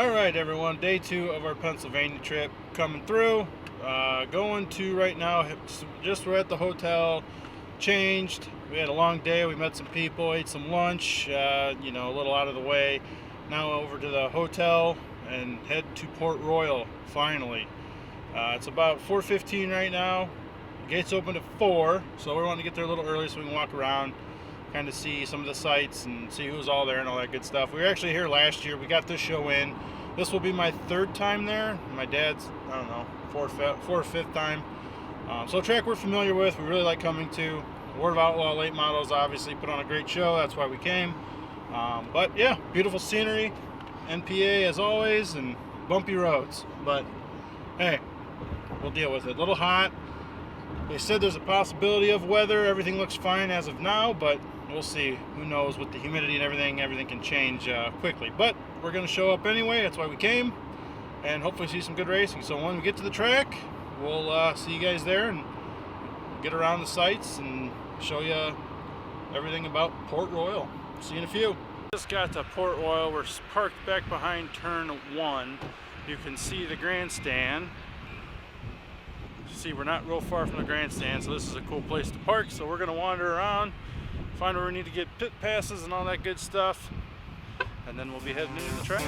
Alright everyone, day 2 of our Pennsylvania trip coming through. Going to right now, just we're at the hotel, changed. We had a long day, we met some people, ate some lunch, a little out of the way. Now over to the hotel and head to Port Royal, finally. It's about 4:15 right now. Gates open at 4, so we want to get there a little early so we can walk around, kind of see some of the sights and see who's all there and all that good stuff. We were actually here last year. We got this show in. This will be my 3rd time there. My dad's, I don't know, 4th or 5th time. So a track we're familiar with. We really like coming to. World of Outlaw late models obviously put on a great show. That's why we came. But yeah, beautiful scenery, NPA as always, and bumpy roads. But hey, we'll deal with it. A little hot. They said there's a possibility of weather. Everything looks fine as of now, but we'll see. Who knows with the humidity and everything can change quickly. But we're going to show up anyway. That's why we came, and hopefully see some good racing. So when we get to the track, we'll see you guys there and get around the sights and show you everything about Port Royal. See you in a few. Just got to Port Royal. We're parked back behind turn 1. You can see the grandstand. See, we're not real far from the grandstand, so this is a cool place to park. So we're going to wander around, find where we need to get pit passes and all that good stuff, and then we'll be heading into the track.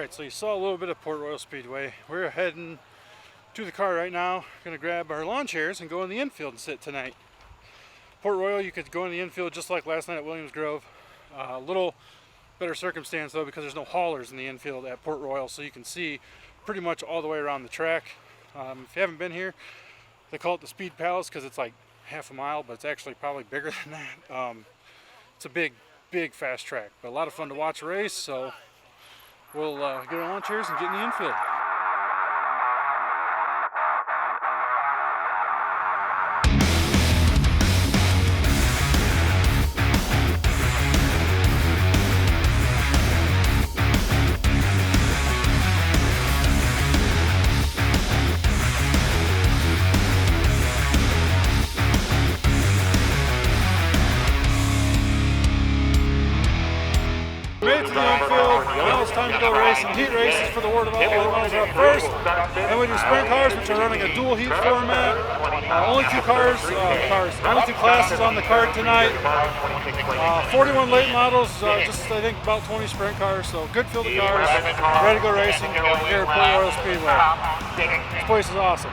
So you saw a little bit of Port Royal Speedway. We're heading to the car right now. Gonna grab our lawn chairs and go in the infield and sit tonight. Port Royal, you could go in the infield just like last night at Williams Grove. A little better circumstance though, because there's no haulers in the infield at Port Royal, so you can see pretty much all the way around the track. If you haven't been here, they call it the Speed Palace because it's like half a mile, but it's actually probably bigger than that. It's a big fast track, but a lot of fun to watch a race. So we'll get our lawn chairs and get in the infield. Made it to the infield. Now it's time to go racing. Heat races for the Word of Outlaws are up first. Then we do sprint cars, which are running a dual heat format. Only two only two classes on the card tonight. 41 late models, just I think about 20 sprint cars. So good field of cars, ready to go racing here at Port Royal Speedway. This place is awesome.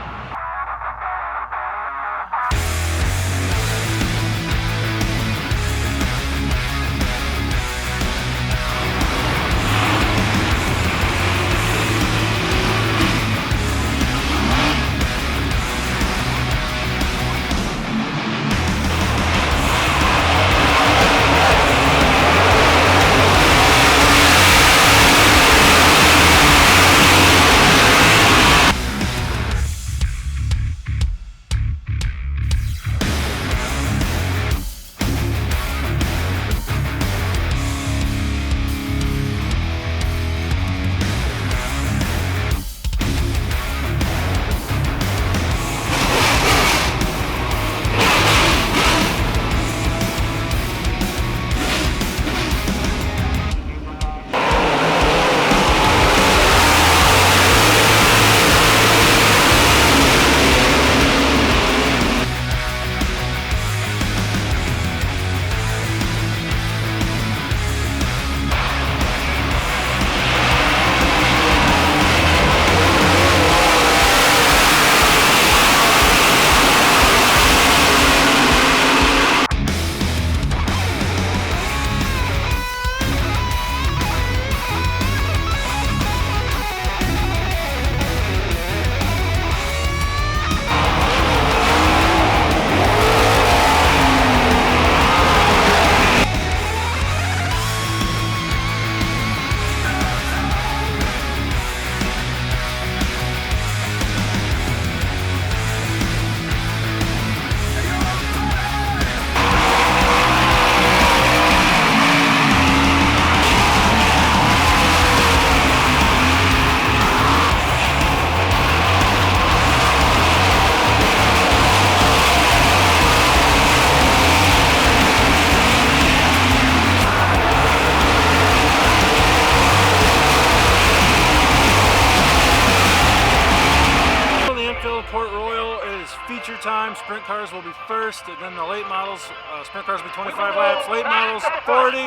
Feature time, sprint cars will be first, and then the late models, sprint cars will be 25 laps, late models 40.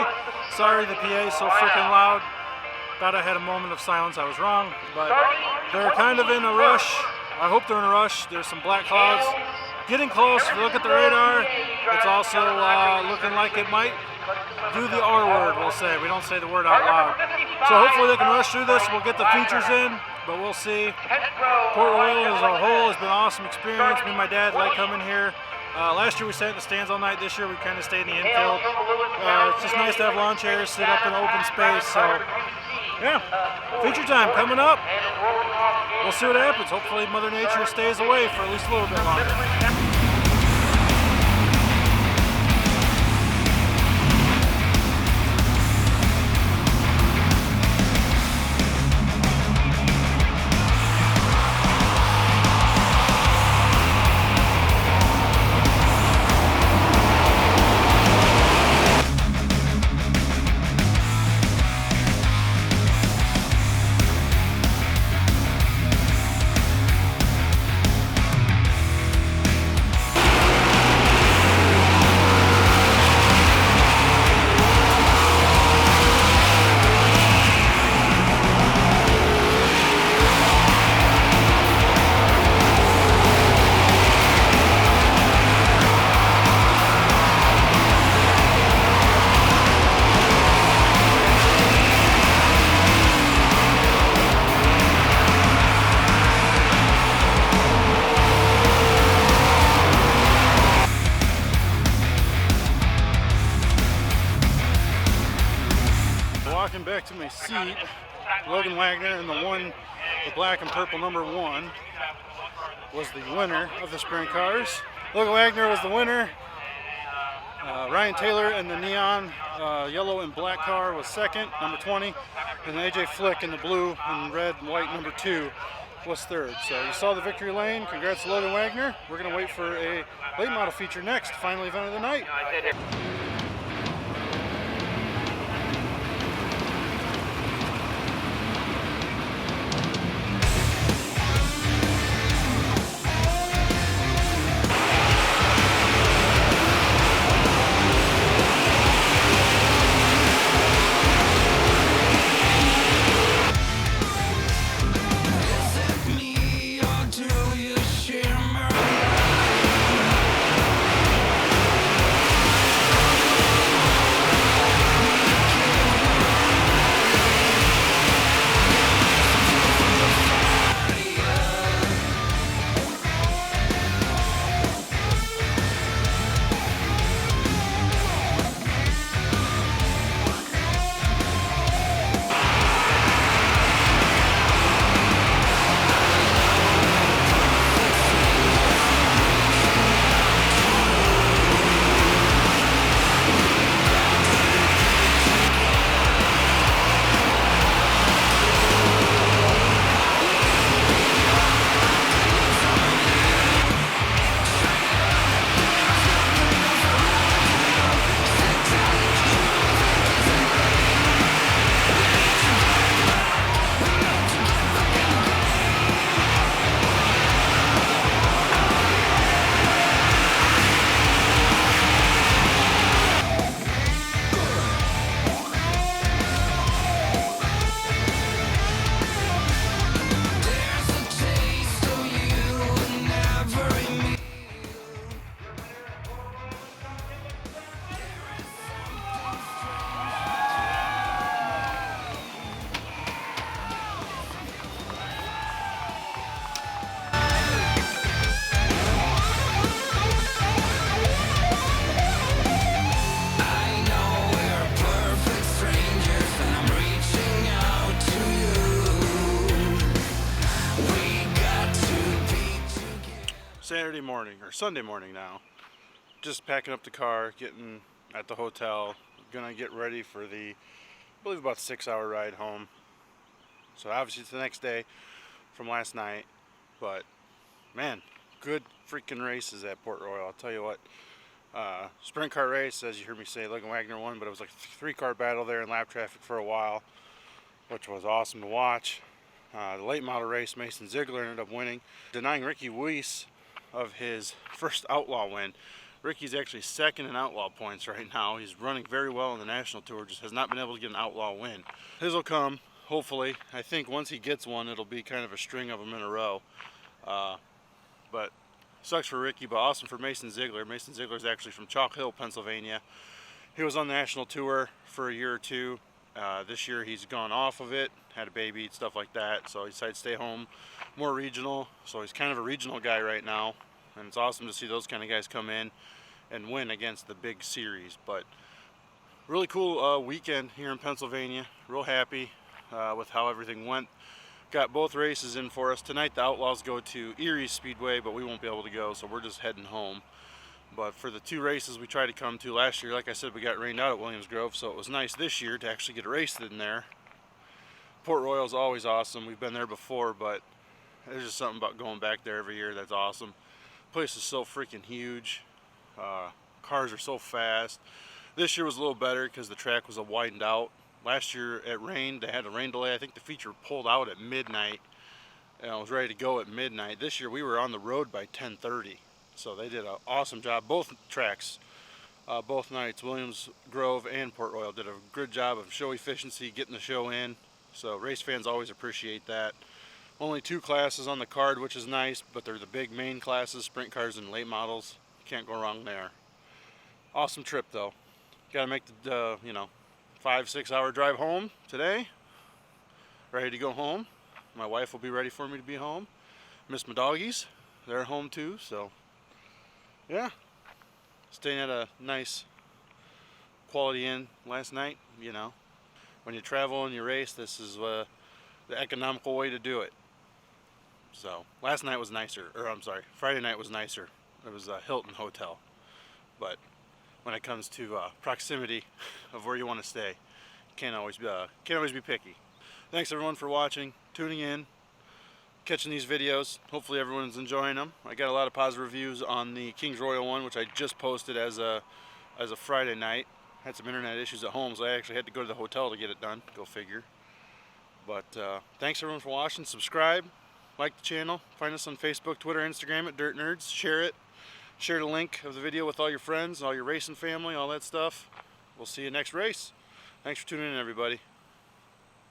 Sorry, the PA is so freaking loud. Thought I had a moment of silence, I was wrong, but they're kind of in a rush. I hope they're in a rush. There's some black clouds getting close. If you look at the radar, it's also looking like it might do the R word, we'll say. We don't say the word out loud. So hopefully they can rush through this. We'll get the features in, but we'll see. Port Royal as a whole has been an awesome experience. Me and my dad like coming here. Last year we sat in the stands all night. This year we kind of stayed in the infield. It's just nice to have lawn chairs, sit up in open space. So yeah, feature time coming up. We'll see what happens. Hopefully Mother Nature stays away for at least a little bit longer. Logan Wagner, and the black and purple number 1 was the winner of the sprint cars. Logan Wagner was the winner. Ryan Taylor in the neon yellow and black car was second, number 20, and AJ Flick in the blue and red and white number 2 was third. So you saw the victory lane. Congrats to Logan Wagner. We're going to wait for a late model feature next, final event of the night. Saturday morning, or Sunday morning now. Just packing up the car, getting at the hotel, gonna get ready for the, I believe about 6-hour ride home. So obviously it's the next day from last night, but man, good freaking races at Port Royal, I'll tell you what. Sprint car race, as you heard me say, Logan Wagner won, but it was like a 3-car battle there in lap traffic for a while, which was awesome to watch. The late model race, Mason Zeigler ended up winning, denying Ricky Weiss of his first Outlaw win. Ricky's actually second in Outlaw points right now. He's running very well in the national tour, just has not been able to get an Outlaw win. His will come, hopefully. I think once he gets one, it'll be kind of a string of them in a row. But sucks for Ricky, but awesome for Mason Zeigler. Mason Zeigler's actually from Chalk Hill, Pennsylvania. He was on the national tour for a year or two. This year he's gone off of it, had a baby, stuff like that, so he decided to stay home, more regional. So he's kind of a regional guy right now, and it's awesome to see those kind of guys come in and win against the big series. But really cool weekend here in Pennsylvania. Real happy with how everything went. Got both races in for us. Tonight the Outlaws go to Erie Speedway, but we won't be able to go, so we're just heading home. But for the 2 races we tried to come to last year, like I said, we got rained out at Williams Grove, so it was nice this year to actually get a race in there. Port Royal's always awesome. We've been there before, but there's just something about going back there every year that's awesome. The place is so freaking huge. Cars are so fast. This year was a little better because the track was widened out. Last year it rained. They had a rain delay. I think the feature pulled out at midnight, and I was ready to go at midnight. This year we were on the road by 10:30. So they did an awesome job. Both tracks, both nights, Williams Grove and Port Royal did a good job of show efficiency, getting the show in. So race fans always appreciate that. Only 2 classes on the card, which is nice, but they're the big main classes, sprint cars and late models. Can't go wrong there. Awesome trip though. Got to make the 5-6 hour drive home today. Ready to go home. My wife will be ready for me to be home. Miss my doggies, they're home too, so yeah, staying at a nice quality inn last night, when you travel and you race, this is the economical way to do it. So last night was nicer, or I'm sorry, Friday night was nicer. It was a Hilton hotel. But when it comes to proximity of where you want to stay, can't always be picky. Thanks everyone for watching, tuning in, catching these videos. Hopefully everyone's enjoying them. I got a lot of positive reviews on the Kings Royal one, which I just posted as a Friday night. Had some internet issues at home, so I actually had to go to the hotel to get it done. Go figure. But thanks everyone for watching. Subscribe, like the channel, find us on Facebook, Twitter, Instagram at Dirt Nerds. Share it. Share the link of the video with all your friends, all your racing family, all that stuff. We'll see you next race. Thanks for tuning in, everybody.